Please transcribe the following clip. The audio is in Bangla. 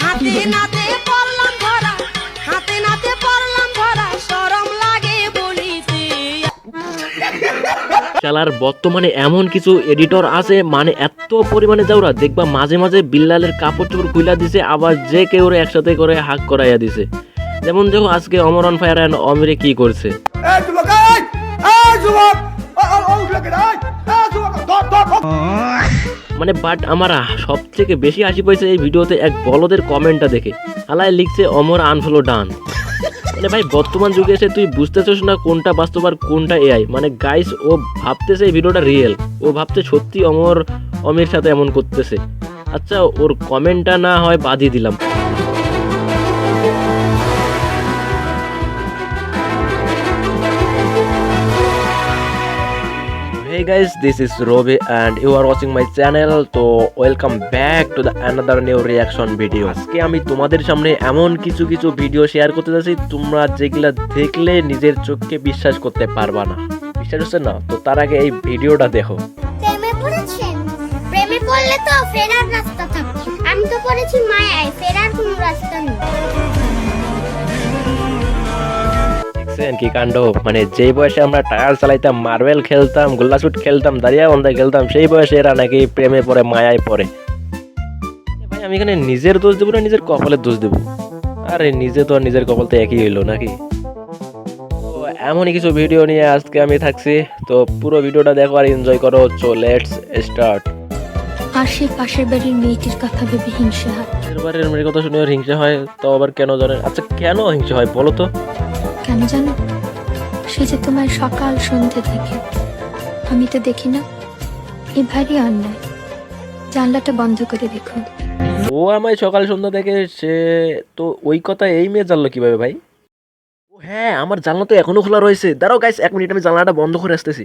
হাতে নাতে পড়লাম ধরা, হাতে নাতে পড়লাম ধরা, শরম লাগে বলিতে। শালার বর্তমানে এমন কিছু এডিটর আছে মানে এত পরিমাণে যাওরা দেখবা মাঝে মাঝে বিল্লালের কাপড় চোপড় খুইলা দিছে, আবার যে কেউ একসাথে করে হাক করাইয়া দিছে। যেমন দেখো আজকে অমর অন ফায়ার অ্যান্ড অমিরে কি করছে। মানে বাট আমার সব থেকে বেশি হাসি পাইছে এই ভিডিওতে এক বলদের কমেন্টটা দেখে। হালায় লিখছে অমর আনফলো ডান। মানে ভাই বর্তমান যুগে এসে তুই বুঝতেছিস না কোনটা বাস্তব আর কোনটা এআই। মানে গাইস ও ভাবতেছে এই ভিডিওটা রিয়েল, ও ভাবতে সত্যি অমির সাথে এমন করতেছে। আচ্ছা ওর কমেন্টটা না হয় বাদই দিলাম। Hey guys, this is Robi and you are watching my channel. তো welcome back to the another new reaction video. আজকে আমি তোমাদের সামনে এমন কিছু ভিডিও শেয়ার করতে যাচ্ছি তোমরা যেগুলা দেখলে নিজের চোখকে বিশ্বাস করতে পারবা না। বিশ্বাস হচ্ছে না? তো তার আগে এই ভিডিওটা দেখো। প্রেমে পড়েছেন? প্রেমে পড়লে তো ফেরার রাস্তা থাকে। আমি তো পড়েছি মায়ায়, ফেরার কোনো রাস্তা নেই। দেখছেন কি কাণ্ড? মানে যেই বয়সে আমরা টায়ার চালাইতাম, মার্বেল খেলতাম, গোল্লা শুট খেলতাম, দাঁড়িয়া বন্ধা খেলতাম, সেই বয়সে এরা নাকি প্রেমে পড়ে, মায়ায় পড়ে। ভাই আমি এখানে নিজের দোষ দেবো না নিজের কপালের দোষ দেবো? আরে নিজে তো আর নিজের কপাল তো একই হইলো নাকি? তো এমনই কিছু ভিডিও নিয়ে আজকে আমি থাকছি। তো পুরো ভিডিওটা দেখো আর এনজয় করো। So let's start. পাশের বাড়ির মেয়েটির কথা ভেবে হিংসা হয়। পাশের বাড়ির মেয়ের কথা শুনে ওর হিংসা হয়? তো আবার কেন জানেন? আচ্ছা কেন হিংসা হয় বলো তো? কেন জানো? সে যে তোমার সকাল সন্ধে থেকে, আমি তো দেখি না। এ ভারী অন্যায়। জানলাটা বন্ধ করে দেখো। ও আমায় সকাল সন্ধ্যা দেখে, সে তো ওই কথা এই মেয়ে জানলো কিভাবে ভাই? ও হ্যাঁ, আমার জানলা তো এখনো খোলা রয়েছে। দাঁড়াও গাইস 1 মিনিট, আমি জানলাটা বন্ধ করে আসতেছি।